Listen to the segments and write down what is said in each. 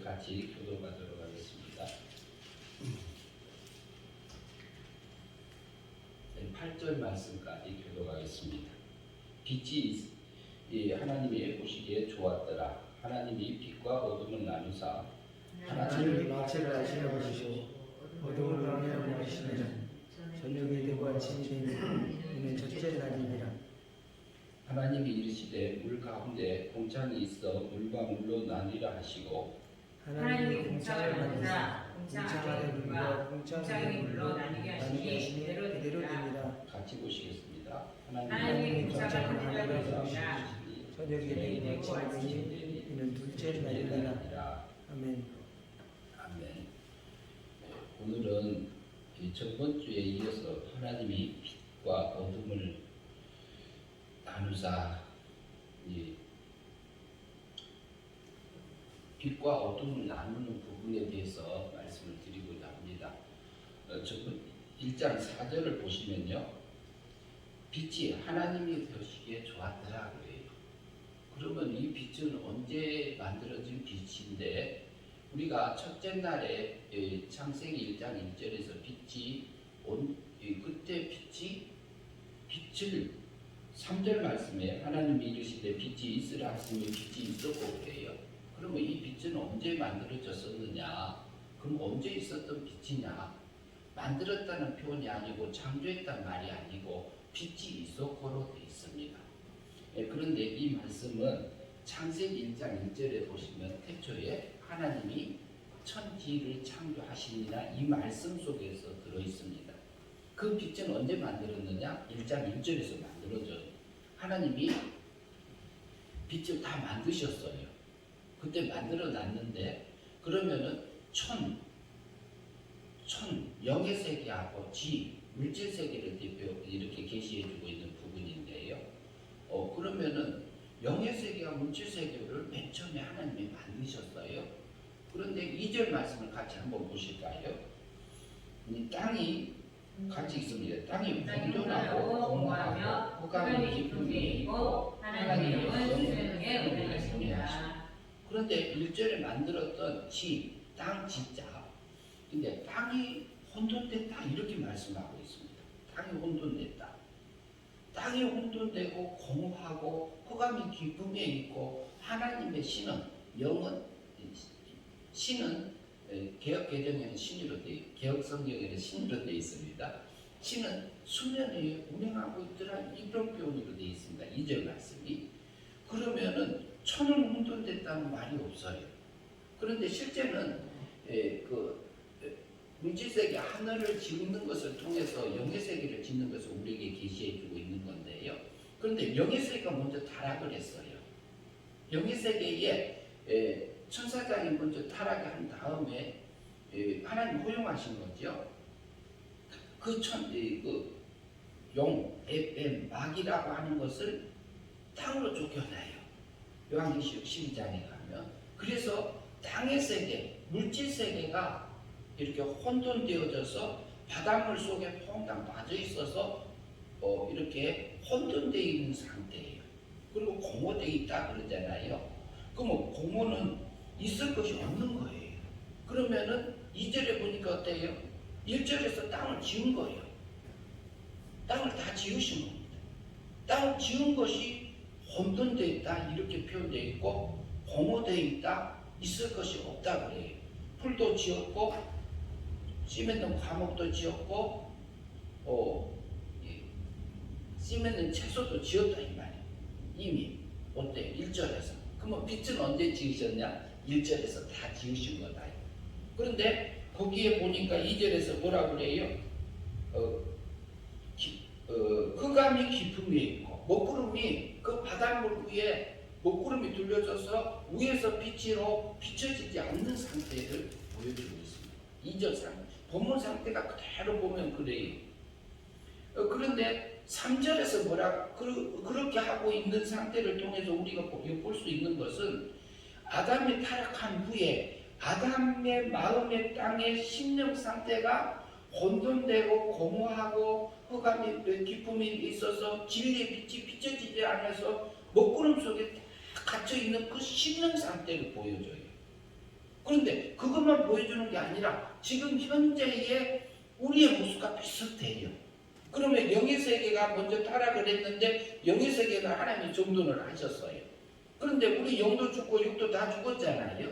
같이 교도하도록 하겠습니다. 8절 말씀까지 교도하겠습니다. 빛이 하나님이 보시기에 좋았더라. 하나님이 빛과 어둠을 나누사 하나님이 마체를 아시나 보시고 어둠을 방해하고 계시느냐. 저녁이 되고 아침이 되니 이는 첫째 날이니라. 하나님이 이르시되 물 가운데 공창이 있어 물과 물로 나뉘라 하시고 하나님이 공창을 만드사 공창 안에 물과 공창 안에 물로 나뉘게 하시니 그대로 되니라. 같이 보시겠습니다. 하나님이 공창을 만들어 주시니 저녁이 되고 아침이 되니 이는 둘째 날이니라. 아멘. 아멘. 오늘은 첫 주에 이어서 하나님이 빛과 어둠을 나누사 빛과 어둠을 나누는 부분에 대해서 말씀을 드리고자 합니다. 1장 4절을 보시면요, 빛이 하나님이 보시기에 좋았더라 그래요. 그러면 이 빛은 언제 만들어진 빛인데, 우리가 첫째 날에 창세기 1장 1절에서 그때 빛을 3절 말씀에 하나님이 이르시되 빛이 있으라 하시니 빛이 있었고 그래요. 그러면 이 빛은 언제 만들어졌었느냐? 그럼 언제 있었던 빛이냐? 만들었다는 표현이 아니고 창조했단 말이 아니고 빛이 있었고로 되어 있습니다. 그런데 이 말씀은 창세기 1장 1절에 보시면 태초에 하나님이 천지를 창조하시니라 이 말씀 속에서 들어있습니다. 그 빛은 언제 만들었느냐? 1장 1절에서 만들어져요. 하나님이 빛을 다 만드셨어요. 그때 만들어 놨는데, 그러면은 영의 세계하고 물질 세계를 대표 이렇게 계시해주고 있는 부분인데요. 그러면은 영의 세계와 물질 세계를 맨 처음에 하나님이 만드셨어요. 그런데 2절 말씀을 같이 한번 보실까요? 이 땅이 같이 있습니다. 땅이 혼돈하고 공허하며 흑암의 깊음이 있고 하나님의 영은 운행하십니다. 그런데 1절에 만들었던 땅 지자, 근데 땅이 혼돈됐다 이렇게 말씀하고 있습니다. 땅이 혼돈됐다. 땅이 혼돈되고 공허하고 흑암이 깊음에 있고 하나님의 신은 개혁 개정에는 신으로 돼, 개혁 성경에는 신으로 되어 있습니다. 신은 수면 위에 운행하고 있더라 이런 표현으로 되어 있습니다. 2절 말씀이. 그러면은 천은 혼돈됐다는 말이 없어요. 그런데 실제는 물질세계 하늘을 짓는 것을 통해서 영의세계를 짓는 것을 우리에게 계시해주고 있는 건데요. 그런데 영의세계가 먼저 타락을 했어요. 영의세계에 천사장이 먼저 타락을 한 다음에 하나님 허용하신 거죠. 마귀라고 하는 것을 땅으로 쫓겨나요. 요한계시록 12장에 가면. 그래서 땅의 세계, 물질 세계가 이렇게 혼돈되어져서 바닷물 속에 퐁당 빠져 있어서 이렇게 혼돈되어 있는 상태예요. 그리고 공허되어 있다 그러잖아요. 그러면 공허는 있을 것이 없는 거예요. 그러면은 2절에 보니까 어때요? 1절에서 땅을 지은 거예요. 땅을 다 지으신 겁니다. 땅을 지은 것이 혼돈되어 있다 이렇게 표현되어 있고, 공허되어 있다, 있을 것이 없다 그래요. 풀도 지었고 씨맺는 과목도 지었고 씨맺는 채소도 지었다 이 말이에요. 이미 어때요? 1절에서. 그러면 빛은 언제 지으셨냐? 1절에서 다 지으신 거다. 그런데 거기에 보니까 2절에서 뭐라 그래요? 흑암이 깊음 위에 있고 먹구름이 그 바닷물 위에 먹구름이 둘려져서 위에서 빛으로 비춰지지 않는 상태를 보여주고 있습니다. 2절 상태, 본문 상태가 그대로 보면 그래요. 그런데 3절에서 그렇게 하고 있는 상태를 통해서 우리가 볼 수 있는 것은 아담이 타락한 후에 아담의 마음의 땅의 심령 상태가 혼돈되고 공허하고 흑암의 기쁨이 있어서 진리의 빛이 비춰지지 않아서 먹구름 속에 갇혀있는 그 심령 상태를 보여줘요. 그런데 그것만 보여주는 게 아니라 지금 현재의 우리의 모습과 비슷해요. 그러면 영의 세계가 먼저 타락을 했는데 영의 세계는 하나님이 정돈을 하셨어요. 그런데 우리 영도 죽고 육도 다 죽었잖아요.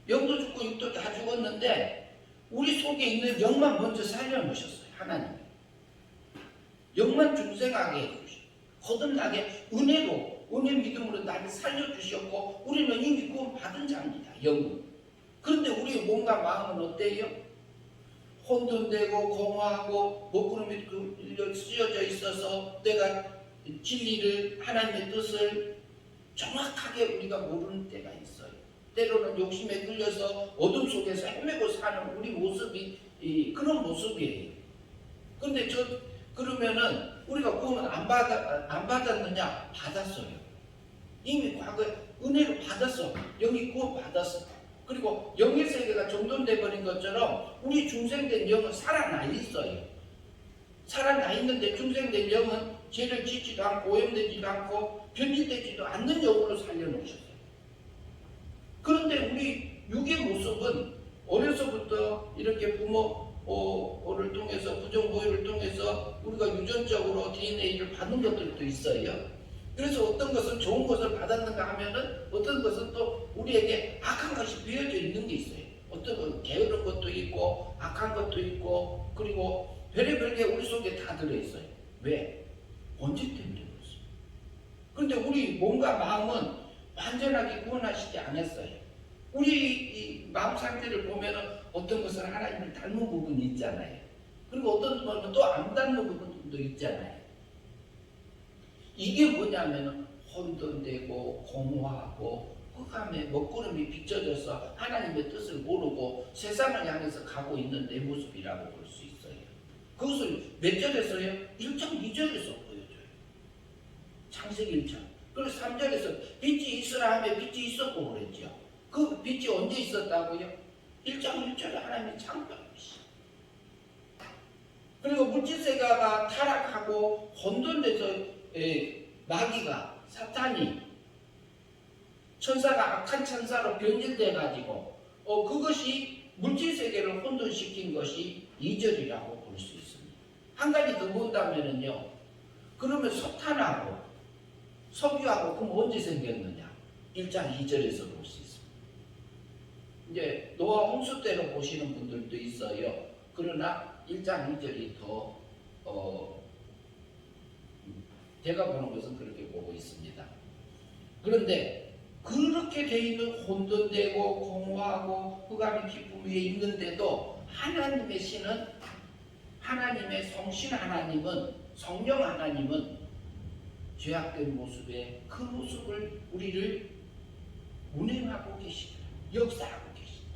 영도 죽고 육도 다 죽었는데 우리 속에 있는 영만 먼저 살려놓으셨어요. 하나님이. 영만 중생하게 해주시고 거듭나게 은혜로 은혜 믿음으로 나를 살려주셨고 우리는 이미 구원 받은 자입니다. 영은. 그런데 우리의 몸과 마음은 어때요? 혼돈되고 공허하고 먹구름이 쓰여져 있어서 내가 진리를 하나님의 뜻을 정확하게 우리가 모르는 때가 있어요. 때로는 욕심에 끌려서 어둠 속에서 헤매고 사는 우리 모습이 그런 모습이에요. 그런데 그러면은 우리가 구원을 안 받았느냐? 받았어요. 이미 과거에 은혜를 받았어. 영이 구원 받았어. 그리고 영의 세계가 정돈돼 버린 것처럼 우리 중생된 영은 살아나 있어요. 살아나 있는데 중생된 영은 죄를 짓지도 않고 오염되지도 않고 변질되지도 않는 영으로 살려놓으셨어요. 그런데 우리 육의 모습은 어려서부터 이렇게 부모를 통해서 부정보혈을 통해서 우리가 유전적으로 DNA를 받은 것들도 있어요. 그래서 어떤 것은 좋은 것을 받았는가 하면은 어떤 것은 또 우리에게 악한 것이 비어져 있는 게 있어요. 어떤 건 게으른 것도 있고 악한 것도 있고 그리고 별의별 게 우리 속에 다 들어있어요. 왜? 언제 때문에 그렇습니다. 그런데 우리 몸과 마음은 완전하게 구원하시지 않았어요. 우리 이 마음 상태를 보면은 어떤 것은 하나님을 닮은 부분이 있잖아요. 그리고 어떤 것은 또 안 닮은 부분도 있잖아요. 이게 뭐냐면 혼돈되고 공허하고 흑암에 먹구름이 비춰져서 하나님의 뜻을 모르고 세상을 향해서 가고 있는 내 모습이라고 볼 수 있어요. 그것을 몇 절에서요? 1장 2절에서 보여줘요. 창세기 1장. 그리고 3절에서 빛이 있으라 하며 빛이 있었고 그랬죠. 그 빛이 언제 있었다고요? 1장 1절에 하나님이 창조하셨어요. 그리고 물질세계가 타락하고 혼돈돼서 마귀가 사탄이 천사가 악한 천사로 변질돼 가지고 그것이 물질세계를 혼돈시킨 것이 2절이라고 볼 수 있습니다. 한 가지 더 본다면은요. 그러면 석탄하고 석유하고 그럼 언제 생겼느냐? 1장 2절에서 볼 수 있습니다. 이제 노아 홍수 때로 보시는 분들도 있어요. 그러나 1장 2절이 더 제가 보는 것은 그렇게 보고 있습니다. 그런데 그렇게 돼 있는 혼돈되고 공허하고 흑암의 깊음 위에 있는데도 하나님의 신은 하나님의 성신 하나님은 성령 하나님은 죄악된 모습에 그 모습을 우리를 운행하고 계시더라. 역사하고 계시더라.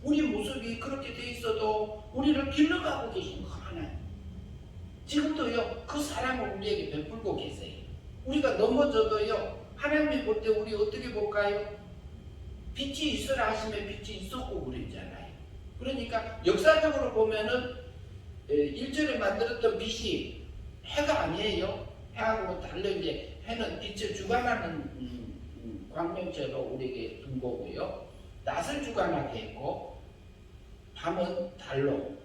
우리 모습이 그렇게 돼 있어도 우리를 길러가고 계신 그 하나님. 지금도요 그 사랑을 우리에게 베풀고 계세요. 우리가 넘어져도요 하나님이 볼 때 우리 어떻게 볼까요? 빛이 있으라 하시면 빛이 있었고 그랬잖아요. 그러니까 역사적으로 보면은 1절에 만들었던 빛이 해가 아니에요. 해하고 달려 이제 해는 빛을 주관하는 광명체로 우리에게 둔 거고요. 낮을 주관하게 했고 밤은 달로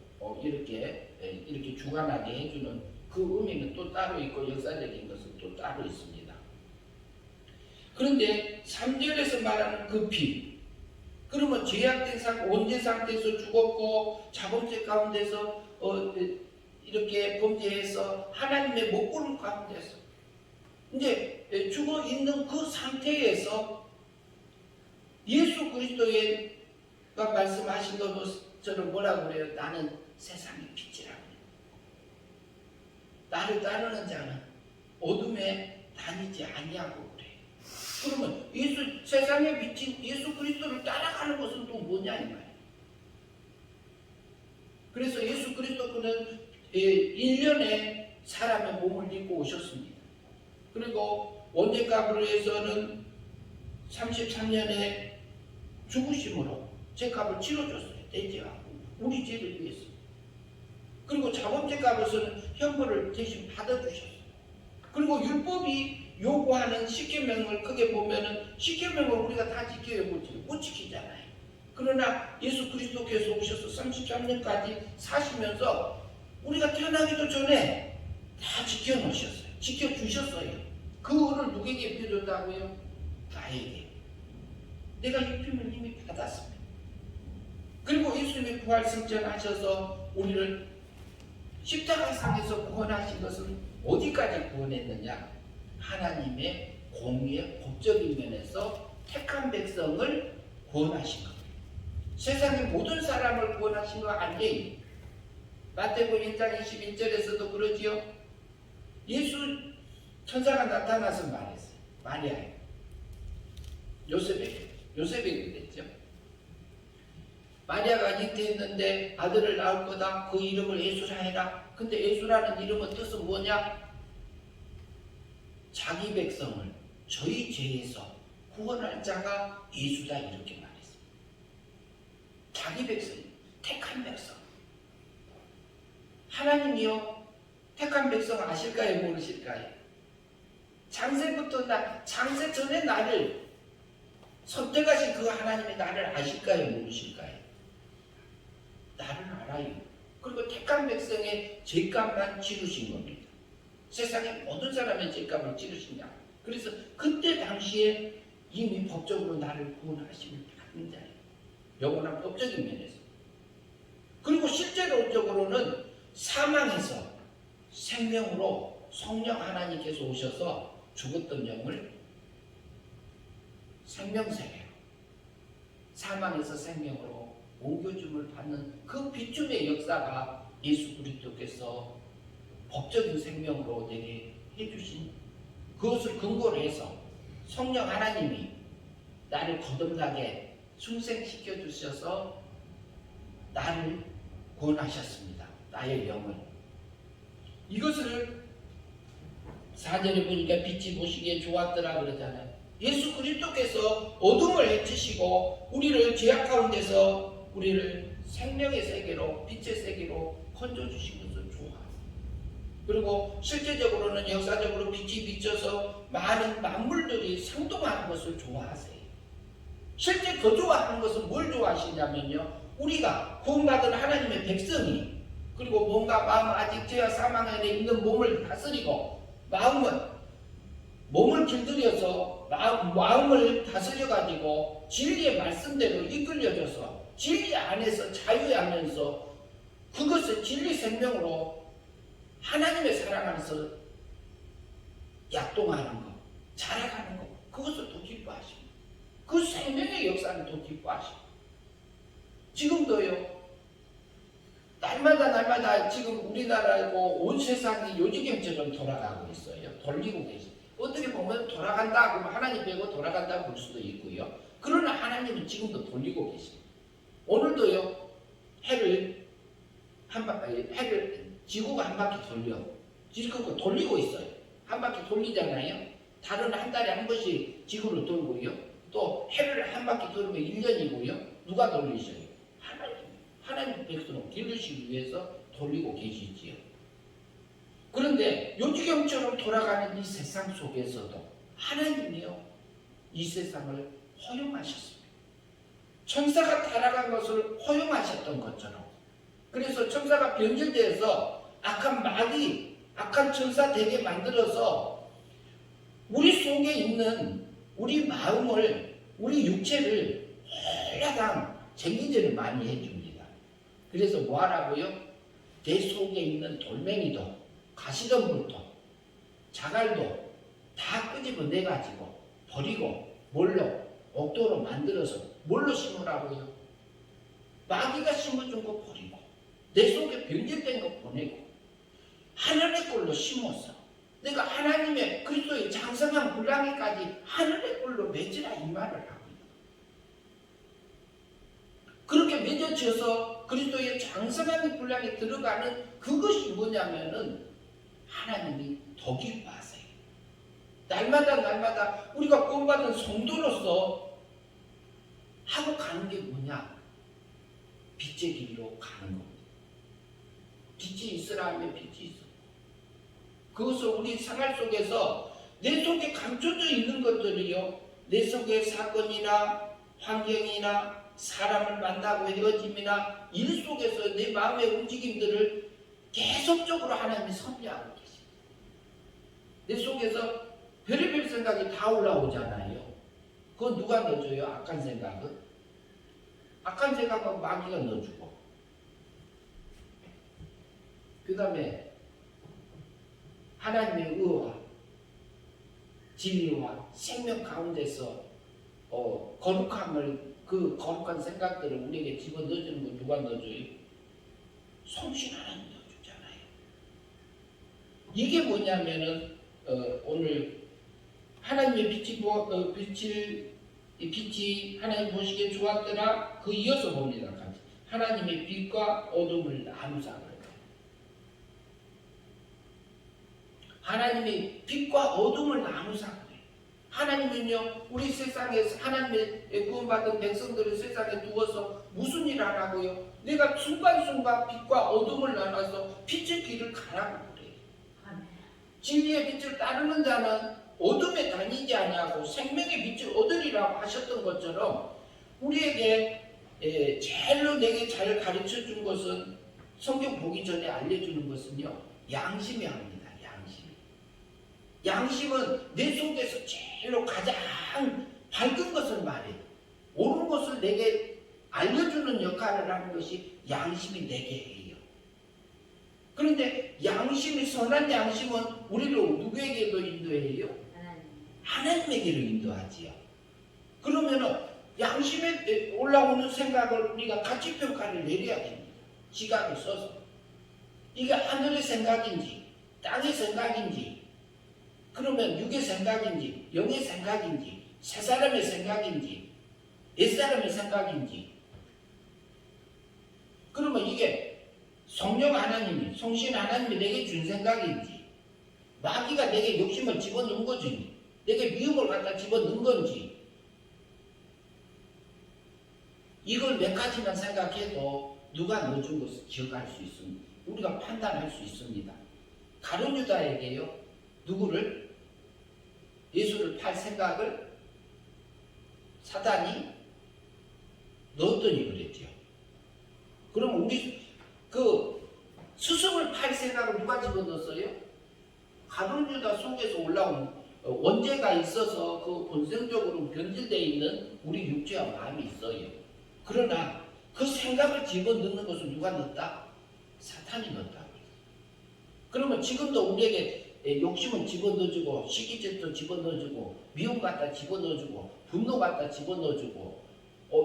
이렇게 주관하게 해주는 그 의미는 또 따로 있고 역사적인 것은 또 따로 있습니다. 그런데 3절에서 말하는 그 빛, 그러면 죄악된 원죄 상태에서 죽었고 자범죄 가운데서 이렇게 범죄해서 하나님의 먹구름 가운데서 이제 죽어 있는 그 상태에서 예수 그리스도가 말씀하신 것처럼 뭐라고 그래요? 나는 세상의 빛이라고 그래요. 나를 따르는 자는 어둠에 다니지 아니하고 그래요. 그러면 세상의 빛인 예수 그리스도를 따라가는 것은 또 뭐냐 이 말이에요. 그래서 예수 그리스도는 1년에 사람의 몸을 입고 오셨습니다. 그리고 원죄값으로 해서는 33년에 죽으심으로 제 값을 치러줬어요. 대제하고 우리 죄를 위해서. 그리고 자범죄 값에서는 형벌을 대신 받아주셨어요. 그리고 율법이 요구하는 십계명을 크게 보면은 십계명을 우리가 다 지켜야 못 지키잖아요. 그러나 예수 그리스도께서 오셔서 33년까지 사시면서 우리가 태어나기도 전에 다 지켜놓으셨어요. 지켜주셨어요. 그 은을 누구에게 입혀줬다고요? 나에게. 내가 입힘을 이미 받았습니다. 그리고 예수님이 부활 승천하셔서 우리를 십자가상에서 구원하신 것은 어디까지 구원했느냐? 하나님의 공의의 법적인 면에서 택한 백성을 구원하신 겁니다. 세상의 모든 사람을 구원하신 거 아니에요. 마태복음 1장 21절에서도 그러지요. 예수 천사가 나타나서 말했어요. 마리아에 요셉에게 그랬죠. 마리아가 잉태했는데 아들을 낳을 거다. 그 이름을 예수라 해라. 근데 예수라는 이름은 뜻은 뭐냐? 자기 백성을 저희 죄에서 구원할 자가 예수다, 이렇게 말했어요. 자기 백성, 택한 백성. 하나님이요, 택한 백성 아실까요? 모르실까요? 장세 전에 나를 선택하신 그 하나님이 나를 아실까요? 모르실까요? 나를 알아요. 그리고 택한 백성의 죄값만 치르신 겁니다. 세상의 모든 사람의 죄값을 치르시냐. 그래서 그때 당시에 이미 법적으로 나를 구원하심을 받는 자예요. 영원한 법적인 면에서. 그리고 실제로적으로는 사망에서 생명으로 성령 하나님께서 오셔서 죽었던 영을 생명세계로, 사망에서 생명으로 옮겨줌을 받는 그 비춤의 역사가 예수 그리스도께서 법적인 생명으로 내게 해주신 그것을 근거로 해서 성령 하나님이 나를 거듭나게 중생시켜 주셔서 나를 구원하셨습니다. 나의 영을. 이것을 4절에 보니까 빛이 보시기에 좋았더라 그러잖아요. 예수 그리스도께서 어둠을 헤치시고 우리를 죄악 가운데서 우리를 생명의 세계로, 빛의 세계로 건져주신 것을 좋아하세요. 그리고 실제적으로는 역사적으로 빛이 비쳐서 많은 만물들이 상동하는 것을 좋아하세요. 실제 더 좋아하는 것은 뭘 좋아하시냐면요, 우리가 구원받은 하나님의 백성이, 그리고 몸과 마음, 아직 죄와 사망 안에 있는 몸을 다스리고 몸을 길들여서 마음을 다스려가지고 진리의 말씀대로 이끌려져서 진리 안에서 자유하면서 그것을 진리 생명으로 하나님의 사랑 안에서 약동하는 것, 자라가는 것, 그것을 더 기뻐하십니다. 그 생명의 역사를 더 기뻐하십니다. 지금도요, 날마다 지금 우리나라고 온 세상이 요지경처럼 돌아가고 있어요. 돌리고 계십니다. 어떻게 보면 돌아간다 그러면 하나님 빼고 돌아간다고 볼 수도 있고요. 그러나 하나님은 지금도 돌리고 계십니다. 오늘도요, 지구가 한 바퀴 지금 돌리고 있어요. 한 바퀴 돌리잖아요. 달은 한 달에 한 번씩 지구를 돌고요. 또 해를 한 바퀴 돌면 1년이고요. 누가 돌리셔요? 하나님 백성을 기르시기 위해서 돌리고 계시지요. 그런데 요지경처럼 돌아가는 이 세상 속에서도 하나님이요, 이 세상을 허용하셨습니다. 천사가 타락한 것을 허용하셨던 것처럼. 그래서 천사가 변질되어서 악한 마귀, 악한 천사 되게 만들어서 우리 속에 있는 우리 마음을, 우리 육체를 홀라당 쟁기질을 많이 해줍니다. 그래서 뭐 하라고요? 내 속에 있는 돌멩이도, 가시덤불도, 자갈도 다 끄집어내가지고 버리고 뭘로? 옥도로 만들어서 뭘로 심으라고요? 마귀가 심어준 거 버리고 내 속에 변질된 거 보내고 하늘의 꼴로 심어서 내가 하나님의 그리스도의 장성한 분량에까지 하늘의 꼴로 맺으라, 이 말을 하고요. 그렇게 맺어져서 그리스도의 장성한 분량에 들어가는 그것이 뭐냐면은 하나님이 더 기뻐하세요. 날마다 우리가 구원받은 성도로서 하고 가는 게 뭐냐? 빛의 길로 가는 겁니다. 빛이 있으라 하면 빛이 있어. 그것을 우리 생활 속에서 내 속에 감춰져 있는 것들이요, 내 속에 사건이나 환경이나 사람을 만나고 헤어짐이나 일 속에서 내 마음의 움직임들을 계속적으로 하나님이 섭리하고 계십니다. 내 속에서 별의별 생각이 다 올라오잖아요. 그건 누가 넣어줘요? 악한 생각은? 악한 생각은 마귀가 넣어주고, 그 다음에 하나님의 의와 진리와 생명 가운데서 거룩함을, 그 거룩한 생각들을 우리에게 집어넣어주는 건 누가 넣어줘요? 성신 하나님 넣어주잖아요. 이게 뭐냐면은 오늘 하나님의 빛이 하나님 보시기에 좋았더라. 그 이어서 봅니다. 같이. 하나님의 빛과 어둠을 나누사 그래요. 하나님의 빛과 어둠을 나누사 그래요. 하나님은요, 우리 세상에서 하나님의 구원받은 백성들을 세상에 두어서 무슨 일 하라고요? 내가 순간순간 빛과 어둠을 나눠서 빛의 길을 가라고 그래요. 진리의 빛을 따르는 자는 어둠에 다니지 아니하고 생명의 빛을 얻으리라고 하셨던 것처럼, 우리에게 제일로 내게 잘 가르쳐 준 것은, 성경 보기 전에 알려주는 것은요, 양심이 합니다. 양심은 내 속에서 제일로 가장 밝은 것을 말해요. 옳은 것을 내게 알려주는 역할을 하는 것이 양심이 내게 해요. 그런데 양심이, 선한 양심은 우리를 누구에게도 인도해요? 하나님에게로 인도하지요. 그러면은 양심에 올라오는 생각을 우리가 가치평가를 내려야 됩니다. 시각을 써서. 이게 하늘의 생각인지 땅의 생각인지, 그러면 육의 생각인지 영의 생각인지 새 사람의 생각인지 옛 사람의 생각인지, 그러면 이게 성령 하나님이, 성신 하나님이 내게 준 생각인지, 마귀가 내게 욕심을 집어넣은 거지, 내게 미움을 갖다 집어넣은 건지, 이걸 몇 가지만 생각해도 누가 넣어준 것을 기억할 수 있습니다. 우리가 판단할 수 있습니다. 가룟 유다에게요, 누구를? 예수를 팔 생각을 사단이 넣었더니 그랬죠. 그럼 우리 그 스승을 팔 생각을 누가 집어넣었어요? 가룟 유다 속에서 올라온 원죄가 있어서 그 본성적으로 변질되어 있는 우리 육체와 마음이 있어요. 그러나 그 생각을 집어넣는 것을 누가 넣었다? 사탄이 넣었다. 그러면 지금도 우리에게 욕심을 집어넣어주고, 시기질도 집어넣어주고, 미움 갖다 집어넣어주고, 분노 갖다 집어넣어주고,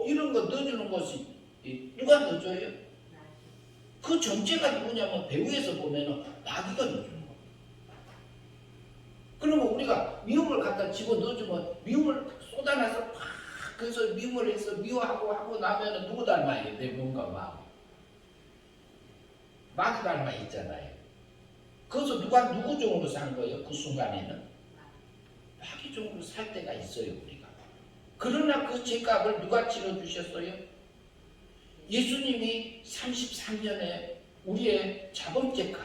이런 거 넣어주는 것이 누가 넣어줘요? 그 전체가 누구냐면, 배후에서 보면은 마귀가 넣어주는 거예요. 그러면 우리가 미움을 갖다 집어넣어주면 미움을 쏟아내서 팍, 그래서 미움을 해서 미워하고 하고 나면은 누구 닮아요? 내 몸과 마음. 마귀 닮아 있잖아요. 그래서 누가 누구 종으로 산 거예요? 그 순간에는 마귀 종으로 살 때가 있어요, 우리가. 그러나 그 죄값을 누가 치러주셨어요? 예수님이 33년에 우리의 자범죄값,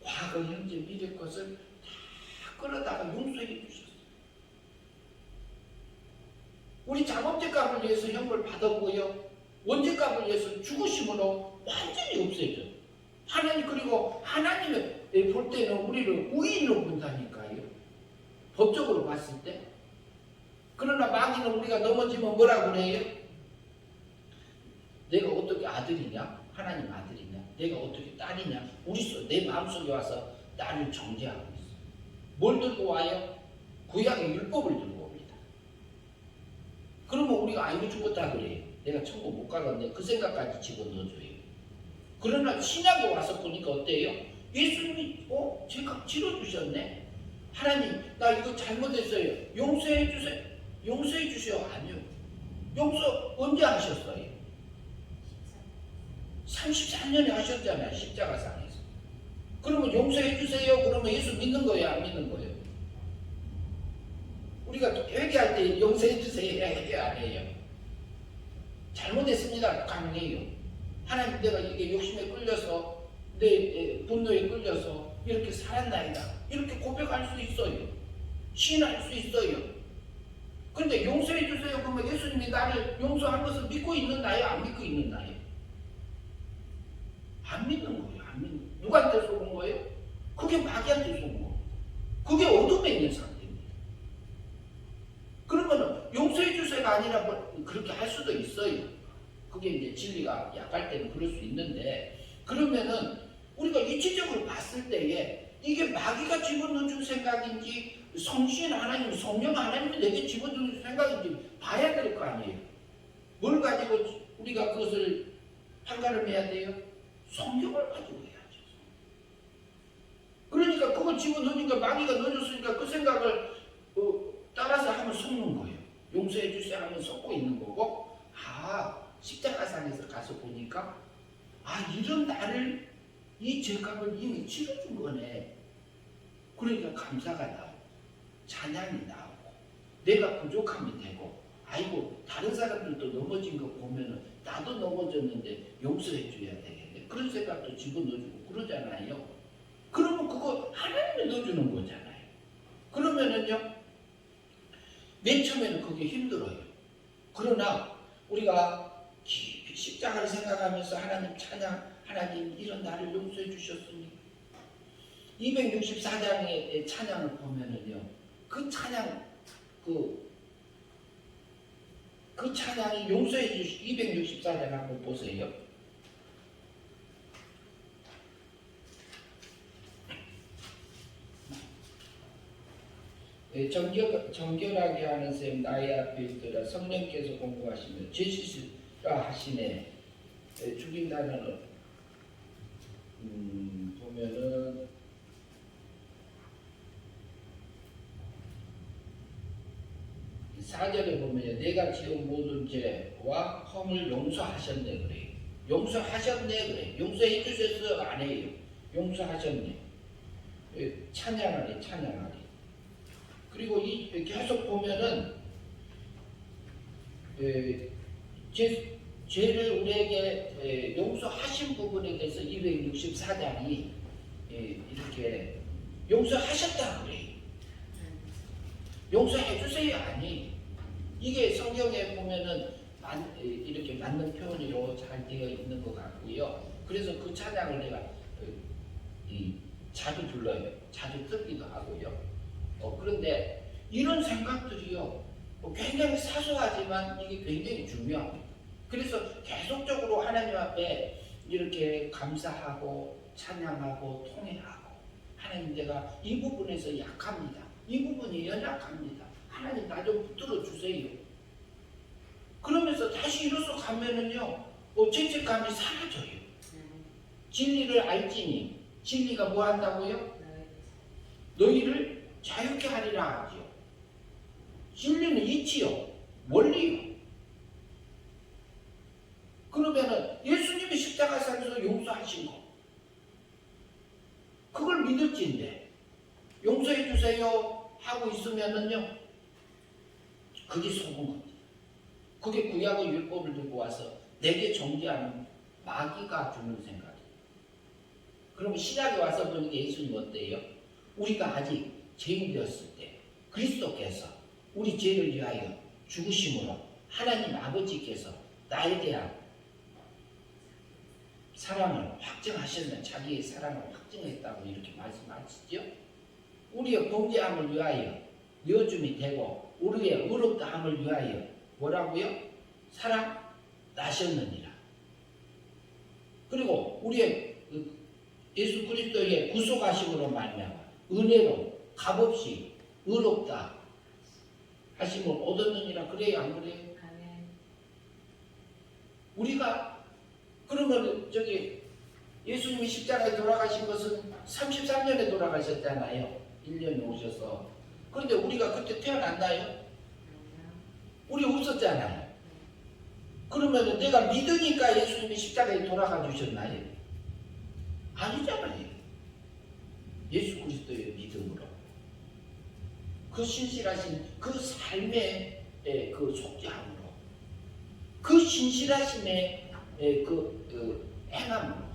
과거, 현재, 미래 것을 다 끌어다가 용서해 주셨어요. 우리 자범죄값을 위해서 형벌 받았고요, 원죄값을 위해서 죽으심으로 완전히 없애죠. 하나님, 그리고 하나님의 볼 때는 우리를 의인으로 본다니까요. 법적으로 봤을 때. 그러나 마귀는 우리가 넘어지면 뭐라고 그래요? 내가 어떻게 아들이냐? 하나님 아들이냐? 내가 어떻게 딸이냐? 내 마음속에 와서 나를 정죄하고 있어. 뭘 들고 와요? 구약의 율법을 들고 옵니다. 그러면 우리가 알고 죽었다 그래요. 내가 천국 못 가겠네. 그 생각까지 집어넣어줘요. 그러나 신약에 와서 보니까 어때요? 예수님이 죄값 치러주셨네. 하나님, 나 이거 잘못했어요. 용서해 주세요. 용서해 주세요. 아니요. 용서 언제 하셨어요? 34년에 하셨잖아요. 십자가상에서. 그러면 용서해 주세요. 그러면 예수 믿는 거예요? 안 믿는 거예요? 우리가 회개할 때 용서해 주세요. 회개 안 해요. 잘못했습니다. 강해요. 하나님, 내가 이게 욕심에 끌려서, 내 분노에 끌려서 이렇게 살았나이다. 이렇게 고백할 수 있어요. 시인할 수 있어요. 그런데 용서해 주세요. 그러면 예수님이 나를 용서한 것을 믿고 있는 나예요? 안 믿고 있는 나예요? 안 믿는 거예요. 안 믿는 거예요. 누구한테 속은 거예요? 그게 마귀한테 속은 거예요. 그게 어둠에 있는 상태입니다. 그러면 용서해 주세요가 아니라 그렇게 할 수도 있어요. 그게 이제 진리가 약할 때는 그럴 수 있는데, 그러면은 우리가 이치적으로 봤을 때에 이게 마귀가 집어넣어준 생각인지 성신 하나님, 성령 하나님이 내게 집어넣어준 생각인지 봐야 될 거 아니에요. 뭘 가지고 우리가 그것을 판가름해야 돼요? 성경을 가지고 해야죠. 그러니까 그걸 집어넣으니까 마귀가 넣어줬으니까 그 생각을 따라서 하면 속는 거예요. 용서해 주세요 하면 속고 있는 거고, 십자가상에서 가서 보니까 이런 나를 이 죄값을 이미 치러준 거네. 그러니까 감사가 나오고 찬양이 나오고 내가 부족함이 되고, 아이고 다른 사람들도 넘어진 거 보면은 나도 넘어졌는데 용서해 줘야 되겠네. 그런 생각도 집어넣어주고 그러잖아요. 그러면 그거 하나님이 넣어주는 거잖아요. 그러면은요, 맨 처음에는 그게 힘들어요. 그러나 우리가 깊이 십자가를 생각하면서 하나님 찬양, 하나님 이런 나를 용서해 주셨으니 264장의 찬양을 보면은요, 그 찬양, 그 찬양이 용서해 주시 264장 한번 보세요. 정결하게 하는 셈 나의 앞에 있더라. 성령께서 공부하시며 죄시시라 하시네. 죽인다는 보면은 4절에 보면요, 내가 지은 모든 죄와 허물 용서하셨네 그래요. 용서하셨네 그래요. 용서해 주셔서 안 해요. 용서하셨네. 찬양하네, 찬양하네. 그리고 계속 보면은 죄를 우리에게 용서하신 부분에 대해서 264장이 이렇게 용서하셨다 그래요. 용서해 주세요 아니. 이게 성경에 보면은 이렇게 맞는 표현으로 잘 되어 있는 것 같고요. 그래서 그 찬양을 내가 자주 불러요. 자주 듣기도 하고요. 그런데 이런 생각들이요, 굉장히 사소하지만 이게 굉장히 중요합니다. 그래서 계속적으로 하나님 앞에 이렇게 감사하고 찬양하고 통회하고, 하나님 내가 이 부분에서 약합니다. 이 부분이 연약합니다. 하나님 나 좀 붙들어 주세요. 그러면서 다시 일어서 가면은요, 죄책감이 사라져요. 진리를 알지니, 진리가 뭐 한다고요? 너희를 자유케 하리라 하지요. 진리는 이치요, 원리요. 그러면은 예수님이 십자가상에서 용서하신 거, 그걸 믿을지인데 용서해 주세요 하고 있으면은요, 그게 속은 겁니다. 그게 구약의 율법을 들고 와서 내게 정죄하는 마귀가 주는 생각이에요. 그러면 신약에 와서 보니까 예수님 어때요? 우리가 아직 죄인 되었을 때 그리스도께서 우리 죄를 위하여 죽으심으로 하나님 아버지께서 나에 대한 사랑을 확증하셨는, 자기의 사랑을 확증했다고 이렇게 말씀하시죠. 우리의 범죄함을 위하여 여줌이 되고 우리의 의롭다함을 위하여 뭐라고요? 사랑 나셨느니라. 그리고 우리의 예수 그리스도의 구속하심으로 말미암아 은혜로 값없이 의롭다 하심을 얻었느니라. 그래요 안 그래요? 우리가 그러면 예수님이 십자가에 돌아가신 것은 33년에 돌아가셨잖아요. 1년에 오셔서. 그런데 우리가 그때 태어났나요? 우리 없었잖아요. 그러면 내가 믿으니까 예수님이 십자가에 돌아가 주셨나요? 아니잖아요. 예수 그리스도의 믿음으로, 그 신실하신 그 삶의 그 속죄함으로, 그 신실하심의 그 행함으로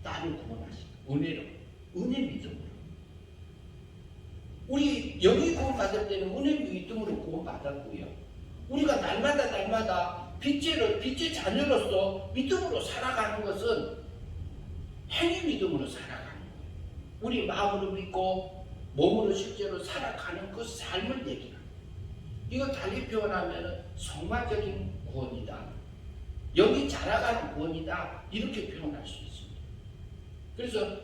나를 구원하신 은혜로, 은혜 믿음으로. 우리 영이 구원받을 때는 은혜 믿음으로 구원받았고요. 우리가 날마다 빛의 자녀로서 믿음으로 살아가는 것은 행위 믿음으로 살아가는 거예요. 우리 마음으로 믿고 몸으로 실제로 살아가는 그 삶을 얘기합니다. 이거 달리 표현하면 성화적인 구원이다. 영이 자라가는 구원이다. 이렇게 표현할 수 있습니다. 그래서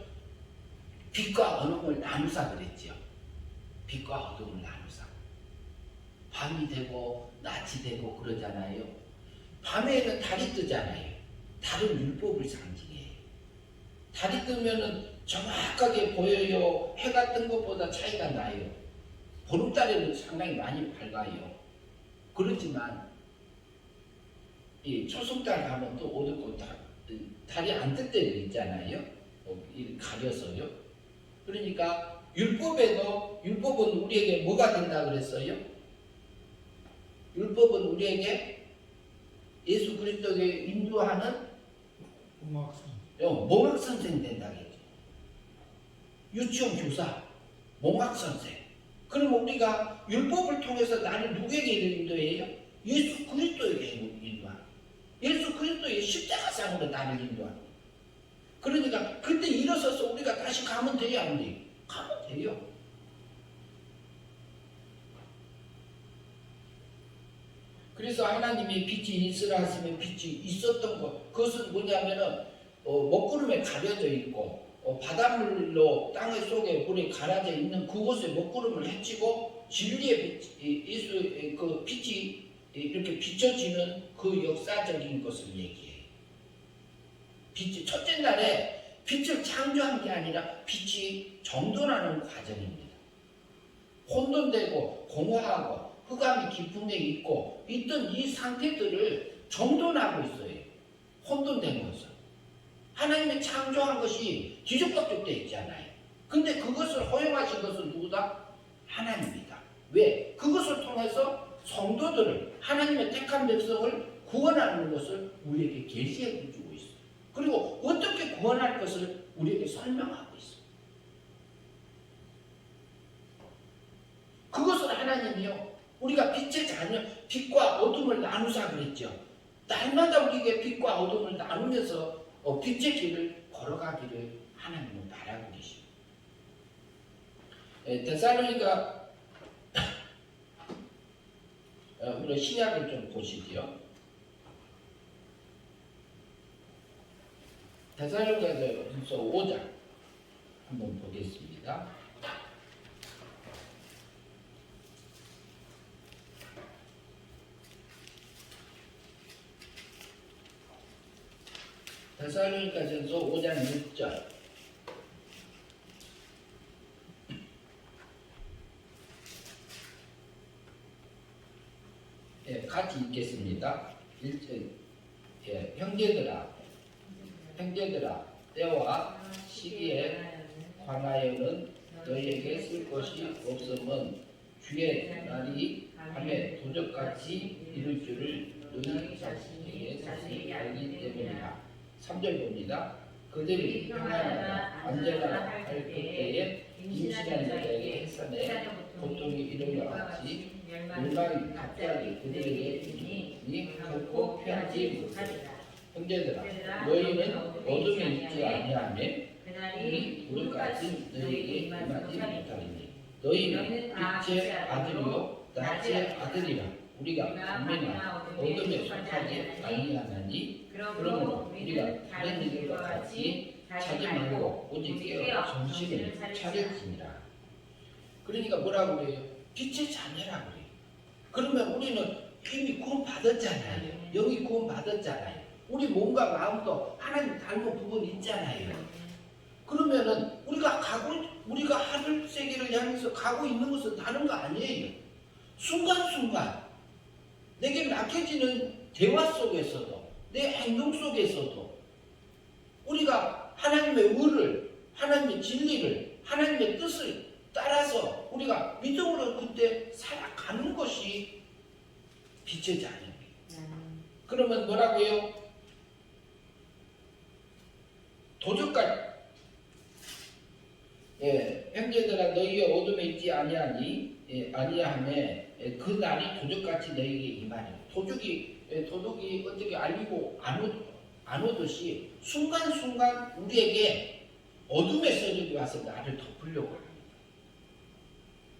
빛과 어둠을 나누사 그랬죠. 빛과 어둠을 나누사. 밤이 되고 낮이 되고 그러잖아요. 밤에는 달이 뜨잖아요. 달은 율법을 상징해요. 달이 뜨면은 정확하게 보여요. 해가 뜬 것보다 차이가 나요. 보름달에는 상당히 많이 밝아요. 그렇지만 이 초승달 가면 또 어둡고 달이 안 뜰 때도 있잖아요. 가려서요. 그러니까 율법은 우리에게 뭐가 된다 그랬어요? 율법은 우리에게 예수 그리스도에게 인도하는 몽학 선생 된다 그랬죠. 유치원 교사, 몽학 선생. 그럼 우리가 율법을 통해서 나를 누구에게 인도해요? 예수 그리스도에게 인도하는. 예수 그리스도의 십자가상으로 나를 인도하는. 그러니까 그때 일어서서 우리가 다시 가면 돼요, 안 돼요? 가면 돼요. 그래서 하나님이 빛이 있으라 하시면 빛이 있었던 것. 그것은 뭐냐면은 먹구름에 가려져 있고 바닷물로 땅 속에 물에 가라져 있는 그곳에 먹구름을 헤치고 진리의 빛, 예수의 그 빛이 이렇게 비춰지는 그 역사적인 것을 얘기해요. 빛이 첫째 날에 빛을 창조한 게 아니라 빛이 정돈하는 과정입니다. 혼돈되고 공허하고 흑암이 깊은 데 있고 있던 이 상태들을 정돈하고 있어요. 혼돈된 것을. 하나님이 창조한 것이 뒤죽박죽 돼 있잖아요. 근데 그것을 허용하신 것은 누구다? 하나님이다. 왜? 그것을 통해서 성도들을, 하나님의 택한 백성을 구원하는 것을 우리에게 계시해 주고 있어요. 그리고 어떻게 구원할 것을 우리에게 설명하고 있어요. 그것을 하나님이요, 우리가 빛의 자녀, 빛과 어둠을 나누사 그랬죠. 날마다 우리에게 빛과 어둠을 나누면서 빛의 길을 걸어가기를 하나님은 바라고 계십니다. 데살로니가 우리 신약을 좀 보시죠. 데살로니가서 5장 한번 보겠습니다. 데살로니가전서 5장 6절. 예, 같이 읽겠습니다. 1절. 예, 형제들아, 때와 시기에 관하여는 너희에게 쓸 것이 없음은 주의 날이 밤에 도적같이 이룰 줄을 너희 자신에게 자세히 알기 때문이다. 3절 봅니다. 그들이 평안하다 안전하다 할 그때에 임신한 여자에게 해산해 고통이 이르는 것 같이 멸망이 갑자기 그들에게 이르니 결코 피하지 못하리라. 형제들아, 너희는 어둠에 있지 아니하며 이 불같이 너희에게 임하지 못하리니 너희는 빛의 아들이요 낮의 아들이라. 우리가 분명히 어둠에 속하지 아니하나니 그러므로 우리가 다른 이들과 같이 자지 말고 오직 깨어 정신을 차릴지니라. 그러니까 뭐라고 그래요? 빛의 자녀라고 그래요. 그러면 우리는 이미 구원 받았잖아요. 영이 구원 받았잖아요. 우리 몸과 마음도 하나님 닮은 부분이 있잖아요. 그러면은 우리가 하늘 세계를 향해서 가고 있는 것은 다른 거 아니에요. 순간순간 내게 맡겨지는 대화 속에서도 내 행동 속에서도 우리가 하나님의 의를, 하나님의 진리를, 하나님의 뜻을 따라서 우리가 믿음으로 그때 살아가는 것이 빛의 자녀입니다. 그러면 뭐라고요? 도적같이 형제들아 너희가 어둠에 있지 여기지 아니하매 그 날이 도적같이 너에게 임하리라. 도둑이 어떻게 알리고 안 오듯이 순간순간 우리에게 어둠의 세력이 와서 나를 덮으려고 합니다.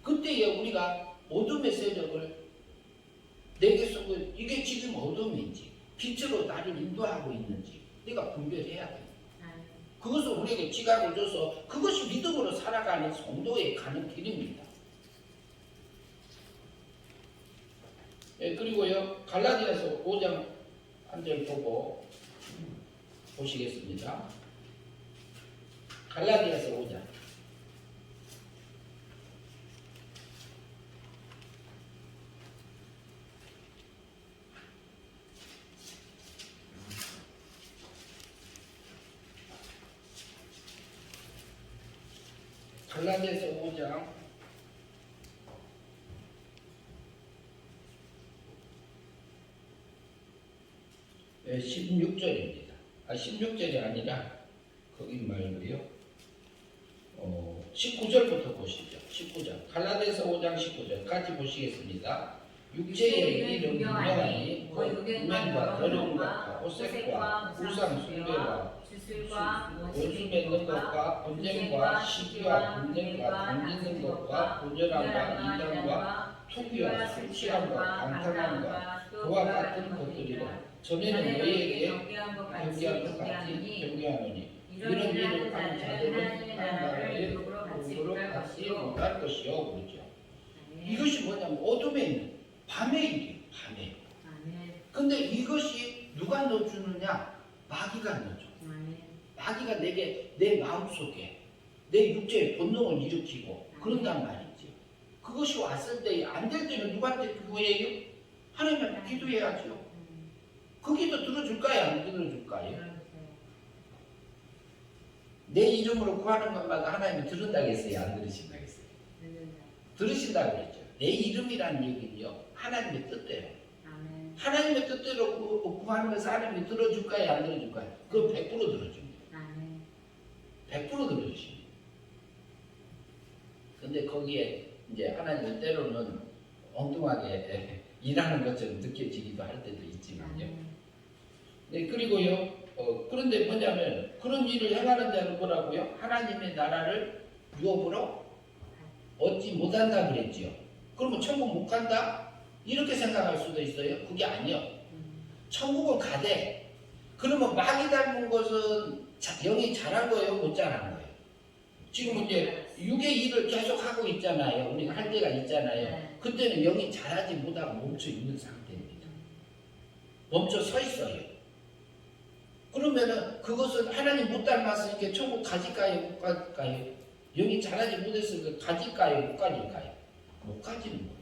그때에 우리가 어둠의 세력을 내게 쏘고 이게 지금 어둠인지 빛으로 나를 인도하고 있는지 내가 분별해야 돼. 그것을 우리에게 지각을 줘서 그것이 믿음으로 살아가는 성도에 가는 길입니다. 그리고요 갈라디아서 5장 1절 보고 보시겠습니다. 갈라디아서 5장. 갈라디아서 5장 16절입니다. 16절이 아니라 거기 말고요. 19절부터 보시죠. 19절. 갈라디아서 5장 19절 같이 보시겠습니다. 육체의 일은 유명하니 음행과 더러움과 호색과 우상 숭배와 원수 맺는 것과 분쟁과 시기와 분쟁과 당기는 것과 고절함과 이단과 투기와 술 취함과 방탕함과 그와 같은 것들이라. 전에는 너희에게 경계한 것 같이 경계하노니 이런 일을 하는 자들은 하나님의 욕으로 받지 못할 것이요. 그렇죠. 이것이 뭐냐면 어둠에 있는 밤의 일이에요. 밤에. 근데 이것이 누가 넣어주느냐? 마귀가 넣어줘. 마귀가 내 마음속에 내 육체의 본능을 일으키고 그런단 말이지. 그것이 왔을 때 안 될 때는 누구한테 기도해요? 하나님한테 기도해야죠. 그 기도 들어줄까요? 안 들어줄까요? 내 이름으로 구하는 것마다 하나님이 들은다고 했어요? 안 들으신다고 했어요? 들으신다고 그랬죠. 내 이름이라는 얘기는요 하나님의 뜻대로 하나님의 뜻대로 구하는 것을 하나님이 들어줄까요? 안 들어줄까요? 그건 100% 들어줍니다. 100% 들어주십니다. 근데 거기에 이제 하나님은 때로는 엉뚱하게 일하는 것처럼 느껴지기도 할 때도 있지만요. 네, 그리고요 그런데 뭐냐면 그런 일을 행하는 자는 뭐라고요? 하나님의 나라를 유업으로 얻지 못한다 그랬지요. 그러면 천국 못 간다? 이렇게 생각할 수도 있어요. 그게 아니요. 천국은 가되 그러면 마귀 닮은 것은 영이 잘한 거예요? 못 잘한 거예요? 지금 이제 육의 일을 계속 하고 있잖아요. 우리가 할 때가 있잖아요. 그때는 영이 잘하지 못하고 멈춰 있는 상태입니다. 멈춰 서 있어요. 그러면은 그것은 하나님 못 닮았으니까 천국 가질까요? 못 가질까요? 영이 잘하지 못했으니까 가질까요? 못 가질까요? 못 가지는 거예요.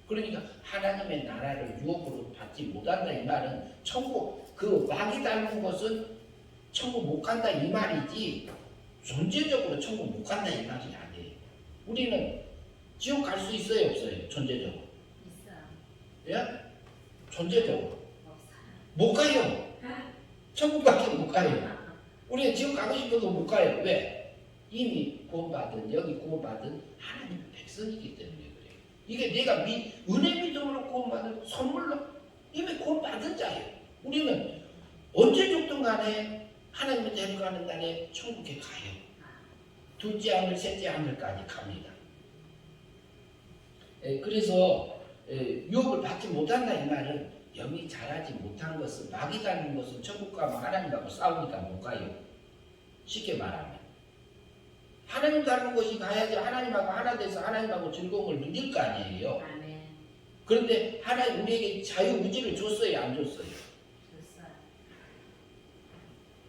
그러니까 하나님의 나라를 유업으로 받지 못한다 이 말은 천국 그 마귀 닮은 것은 천국 못 간다 이 말이지 존재적으로 천국 못 간다 이 말이 아니에요. 우리는 지옥 갈 수 있어요 없어요? 존재적으로. 있어요. 예? 존재적으로. 못 가요. 천국밖에 못 가요. 우리는 지옥 가고 싶어도 못 가요. 왜? 이미 구원받은 여기 구원받은 하나님의 백성이기 때문에 그래요. 이게 내가 은혜 믿음으로 구원받은 선물로 이미 구원받은 자예요. 우리는 언제 죽든 간에 하나님을 데려가는 날에 천국에 가요. 둘째 하늘 셋째 하늘까지 갑니다. 그래서 유업을 받지 못한다 이 말은 영이 잘하지 못한 것은 마귀 닮은 것은 천국 가면 하나님하고 싸우니까 못 가요. 쉽게 말하면 하나님 닮은 것이 가야지 하나님하고 하나 돼서 하나님하고 즐거움을 누릴 거 아니에요. 그런데 하나님 우리에게 자유의지를 줬어요 안 줬어요?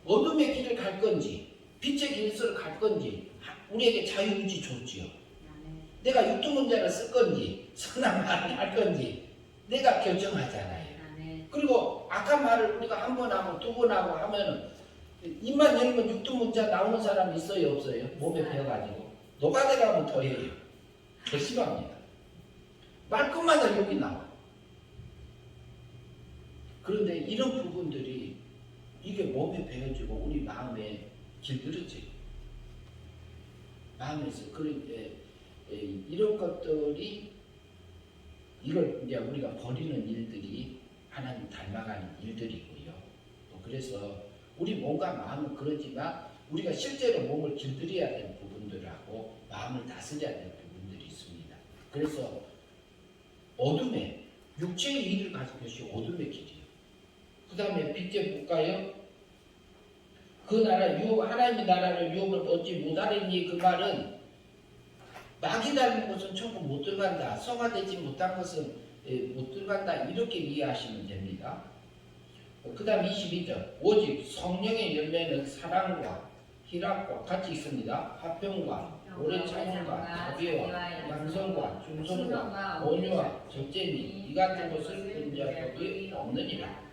어둠의 길을 갈 건지 빛의 길을 갈 건지 우리에게 자유의지 줬지요. 내가 유튜문자를 쓸 건지 선한 말을 할 건지 내가 결정하잖아요. 그리고 악한 말을 우리가 한 번 하고 두 번 하고 하면 입만 열면 육두문자 나오는 사람이 있어요 없어요? 몸에 배어가지고 노가다가면 더 해요. 더 심합니다. 말끝마다 욕이 나와. 그런데 이런 부분들이 이게 몸에 배어지고 우리 마음에 길들여져요. 마음에서 그런데 이런 것들이 이걸 이제 우리가 버리는 일들이 하나님 닮아가는 일들이고요. 또 그래서 우리 몸과 마음은 그러지만 우리가 실제로 몸을 길들여야 될 부분들하고 마음을 다스려야 될 부분들이 있습니다. 그래서 어둠의 육체의 일을 가진 것이 어둠의 길이에요. 그 다음에 빛의 볼까요? 그 나라 하나님의 나라를 유업을 얻지 못하리니 그 말은 마귀 닮은 것은 천국 못 들어간다. 성화되지 못한 것은 못 들어간다. 이렇게 이해하시면 됩니다. 그 다음 22절 오직 성령의 열매는 사랑과 희락과 같이 있습니다. 화평과 오래 참음과 자비와 양성과 충성과 온유와 적재미 이 같은 것을 근지할 법이 없느니라.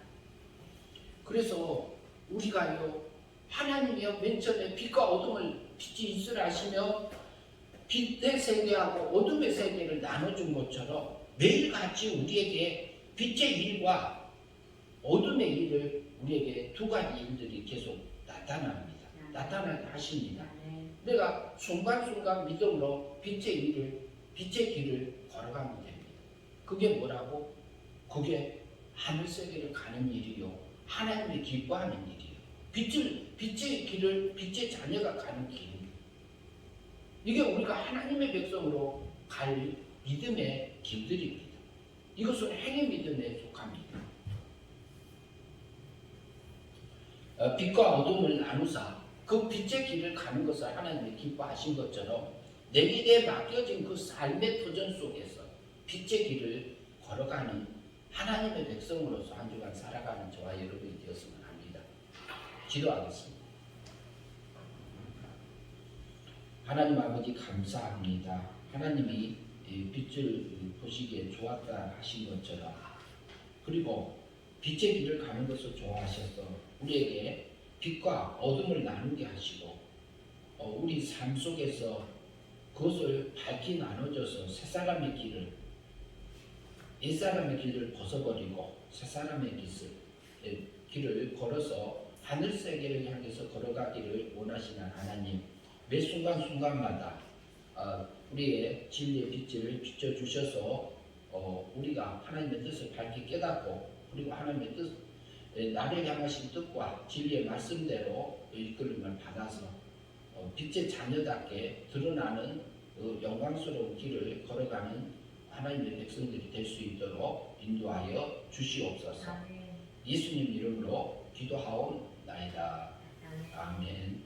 그래서 우리가요 하나님이요 맨 처음에 빛과 어둠을 빛이 있으라 하시며 빛의 세계하고 어둠의 세계를 나눠준 것처럼 매일같이 우리에게 빛의 일과 어둠의 일을 우리에게 두 가지 일들이 계속 나타나게 하십니다. 내가 순간순간 믿음으로 빛의 길을 걸어가면 됩니다. 그게 뭐라고? 그게 하늘 세계를 가는 일이요 하나님이 기뻐하는 일이에요. 빛의 길을 빛의 자녀가 가는 길입니다. 이게 우리가 하나님의 백성으로 갈 믿음의 길들입니다. 이것은 행위 믿음에 속합니다. 빛과 어둠을 나누사 그 빛의 길을 가는 것을 하나님이 기뻐하신 것처럼 내게 맡겨진 그 삶의 도전 속에서 빛의 길을 걸어가는 하나님의 백성으로서 한 주간 살아가는 저와 여러분이 되었으면 합니다. 기도하겠습니다. 하나님 아버지 감사합니다. 하나님이 빛을 보시기에 좋았다 하신 것처럼 그리고 빛의 길을 가는 것을 좋아하셔서 우리에게 빛과 어둠을 나누게 하시고 우리 삶 속에서 그것을 밝히 나눠줘서 새 사람의 길을 옛사람의 길을 벗어버리고 새 사람의 길을 걸어서 하늘 세계를 향해서 걸어가기를 원하시는 하나님 매 순간순간마다 우리의 진리의 빛을 비춰주셔서 우리가 하나님의 뜻을 밝히 깨닫고 그리고 하나님의 뜻 나를 향하신 뜻과 진리의 말씀대로 이끌림을 받아서 빛의 자녀답게 드러나는 영광스러운 길을 걸어가는 하나님의 백성들이 될 수 있도록 인도하여 주시옵소서. 예수님 이름으로 기도하옵나이다. 아멘.